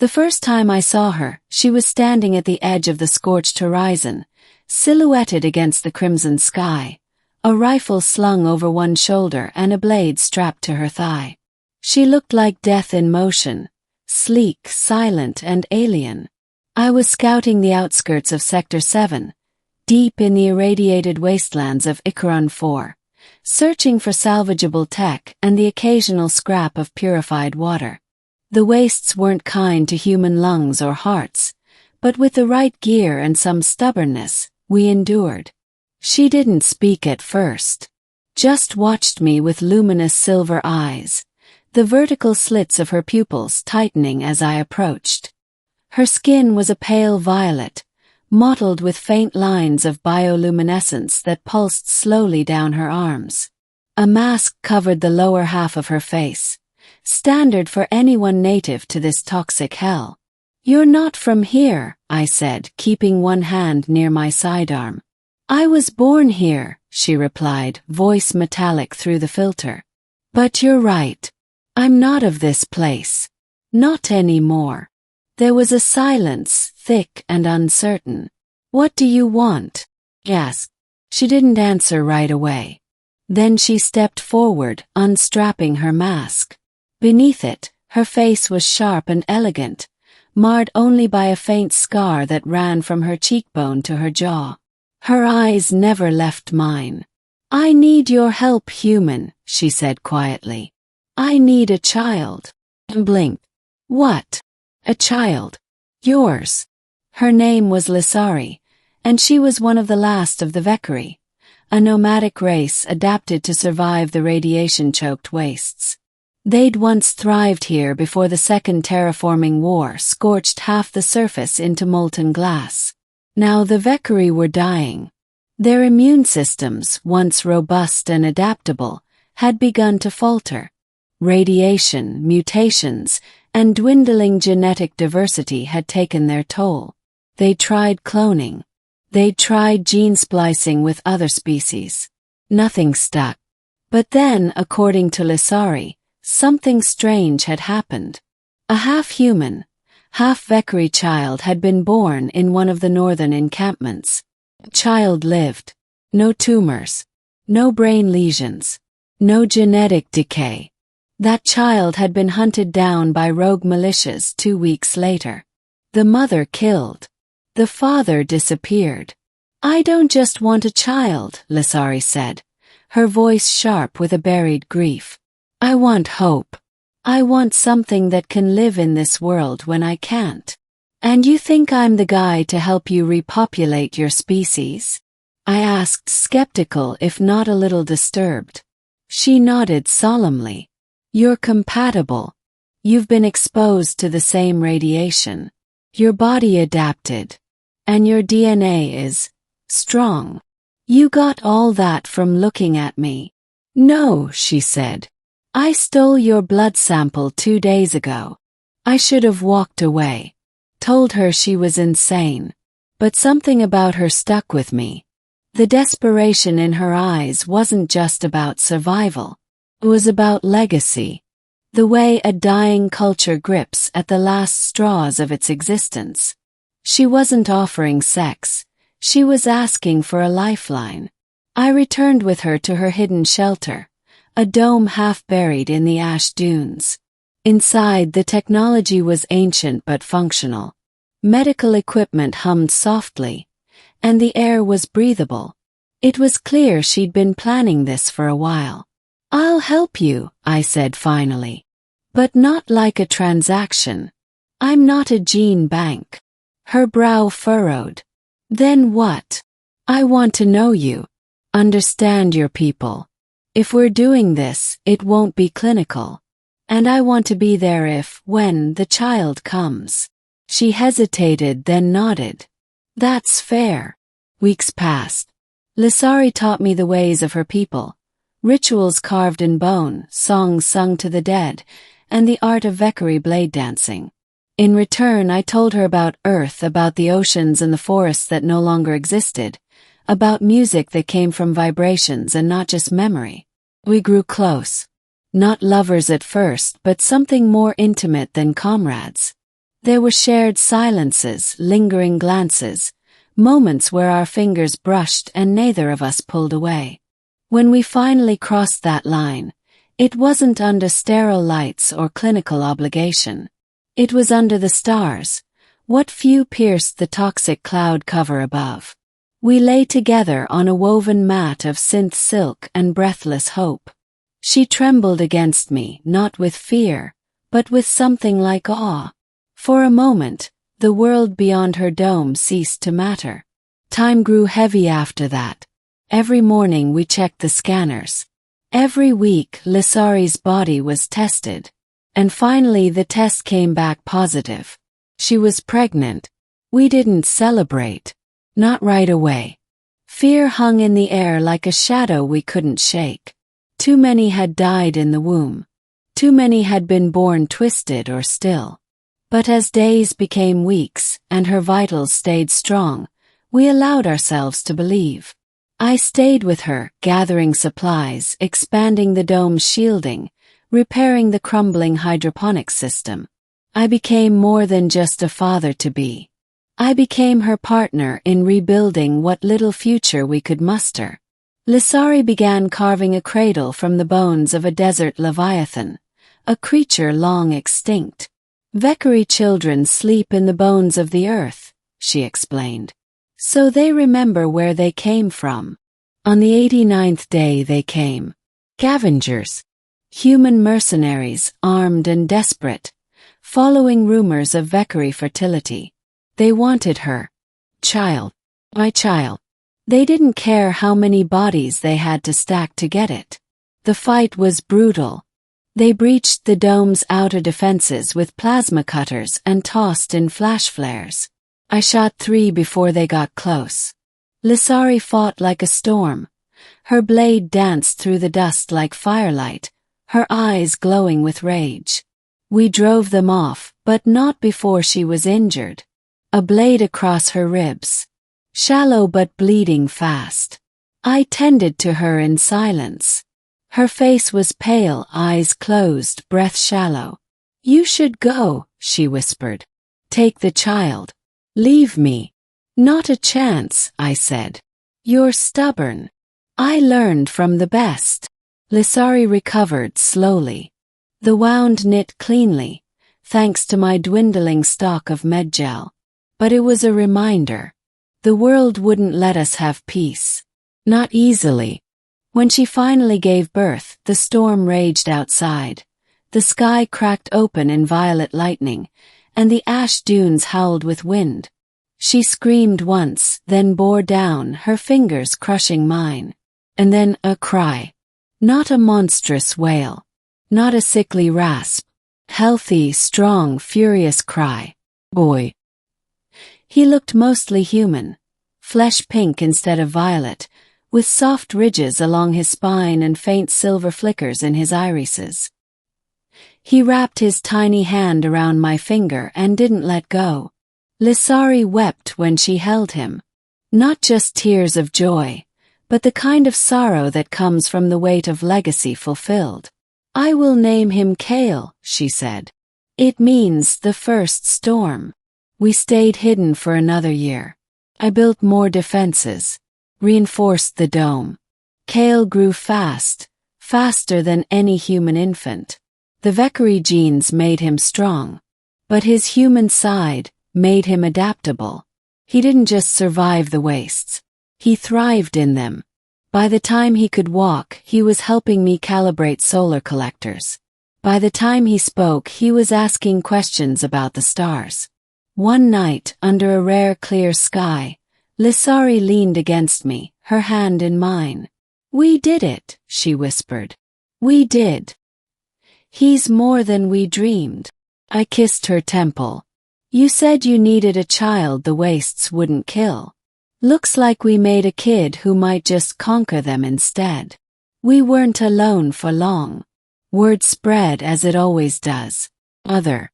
The first time I saw her, she was standing at the edge of the scorched horizon, silhouetted against the crimson sky, a rifle slung over one shoulder and a blade strapped to her thigh. She looked like death in motion, sleek, silent, and alien. I was scouting the outskirts of Sector 7, deep in the irradiated wastelands of Icaron 4, searching for salvageable tech and the occasional scrap of purified water. The wastes weren't kind to human lungs or hearts, but with the right gear and some stubbornness, we endured. She didn't speak at first, just watched me with luminous silver eyes, the vertical slits of her pupils tightening as I approached. Her skin was a pale violet, mottled with faint lines of bioluminescence that pulsed slowly down her arms. A mask covered the lower half of her face, standard for anyone native to this toxic hell. "You're not from here," I said, keeping one hand near my sidearm. "I was born here," she replied, voice metallic through the filter. "But you're right. I'm not of this place. Not anymore." There was a silence, thick and uncertain. "What do you want?" I asked. She didn't answer right away. Then she stepped forward, unstrapping her mask. Beneath it, her face was sharp and elegant, marred only by a faint scar that ran from her cheekbone to her jaw. Her eyes never left mine. "I need your help, human," she said quietly. "I need a child." I blinked. "What? A child? Yours?" Her name was Lissari, and she was one of the last of the Vekari, a nomadic race adapted to survive the radiation-choked wastes. They'd once thrived here before the Second Terraforming War scorched half the surface into molten glass. Now the Vekari were dying. Their immune systems, once robust and adaptable, had begun to falter. Radiation, mutations, and dwindling genetic diversity had taken their toll. They tried cloning. They tried gene splicing with other species. Nothing stuck. But then, according to Lissari, something strange had happened. A half-human, half-Vekari child had been born in one of the northern encampments. The child lived. No tumors. No brain lesions. No genetic decay. That child had been hunted down by rogue militias 2 weeks later. The mother killed. The father disappeared. "I don't just want a child," Lissari said, her voice sharp with a buried grief. "I want hope. I want something that can live in this world when I can't. And you think I'm the guy to help you repopulate your species?" I asked, skeptical if not a little disturbed. She nodded solemnly. "You're compatible. You've been exposed to the same radiation. Your body adapted. And your DNA is strong. You got all that from looking at me." "No," she said. "I stole your blood sample 2 days ago. I should have walked away. Told her she was insane. But something about her stuck with me. The desperation in her eyes wasn't just about survival. It was about legacy. The way a dying culture grips at the last straws of its existence. She wasn't offering sex. She was asking for a lifeline. I returned with her to her hidden shelter, a dome half buried in the ash dunes. Inside, the technology was ancient but functional. Medical equipment hummed softly, and the air was breathable. It was clear she'd been planning this for a while. "I'll help you," I said finally. "But not like a transaction. I'm not a gene bank." Her brow furrowed. "Then what?" "I want to know you. Understand your people. If we're doing this, it won't be clinical. And I want to be there when the child comes." She hesitated, then nodded. "That's fair." Weeks passed. Lissari taught me the ways of her people. Rituals carved in bone, songs sung to the dead, and the art of Vekari blade dancing. In return, I told her about Earth, about the oceans and the forests that no longer existed, about music that came from vibrations and not just memory. We grew close. Not lovers at first, but something more intimate than comrades. There were shared silences, lingering glances, moments where our fingers brushed and neither of us pulled away. When we finally crossed that line, it wasn't under sterile lights or clinical obligation. It was under the stars, what few pierced the toxic cloud cover above. We lay together on a woven mat of synth silk and breathless hope. She trembled against me, not with fear, but with something like awe. For a moment, the world beyond her dome ceased to matter. Time grew heavy after that. Every morning we checked the scanners. Every week Lissari's body was tested. And finally the test came back positive. She was pregnant. We didn't celebrate. Not right away. Fear hung in the air like a shadow we couldn't shake. Too many had died in the womb. Too many had been born twisted or still. But as days became weeks and her vitals stayed strong, we allowed ourselves to believe. I stayed with her, gathering supplies, expanding the dome's shielding, repairing the crumbling hydroponics system. I became more than just a father-to-be. I became her partner in rebuilding what little future we could muster. Lissari began carving a cradle from the bones of a desert leviathan, a creature long extinct. Vekari children sleep in the bones of the earth, she explained. So they remember where they came from. On the 89th day they came. Scavengers. Human mercenaries, armed and desperate, following rumors of Vekari fertility. They wanted her. Child. My child. They didn't care how many bodies they had to stack to get it. The fight was brutal. They breached the dome's outer defenses with plasma cutters and tossed in flash flares. I shot 3 before they got close. Lissari fought like a storm. Her blade danced through the dust like firelight, her eyes glowing with rage. We drove them off, but not before she was injured. A blade across her ribs. Shallow but bleeding fast. I tended to her in silence. Her face was pale, eyes closed, breath shallow. You should go, she whispered. Take the child. Leave me. Not a chance, I said. You're stubborn. I learned from the best. Lissari recovered slowly. The wound knit cleanly, thanks to my dwindling stock of medgel. But it was a reminder. The world wouldn't let us have peace. Not easily. When she finally gave birth, the storm raged outside. The sky cracked open in violet lightning, and the ash dunes howled with wind. She screamed once, then bore down, her fingers crushing mine. And then a cry. Not a monstrous wail. Not a sickly rasp. Healthy, strong, furious cry. Boy. He looked mostly human. Flesh pink instead of violet, with soft ridges along his spine and faint silver flickers in his irises. He wrapped his tiny hand around my finger and didn't let go. Lissari wept when she held him. Not just tears of joy, but the kind of sorrow that comes from the weight of legacy fulfilled. I will name him Kale, she said. It means the first storm. We stayed hidden for another year. I built more defenses. Reinforced the dome. Kale grew fast, faster than any human infant. The Vekari genes made him strong. But his human side made him adaptable. He didn't just survive the wastes. He thrived in them. By the time he could walk, he was helping me calibrate solar collectors. By the time he spoke, he was asking questions about the stars. One night, under a rare clear sky, Lissari leaned against me, her hand in mine. We did it, she whispered. We did. He's more than we dreamed. I kissed her temple. You said you needed a child the wastes wouldn't kill. Looks like we made a kid who might just conquer them instead. We weren't alone for long. Word spread as it always does. Other.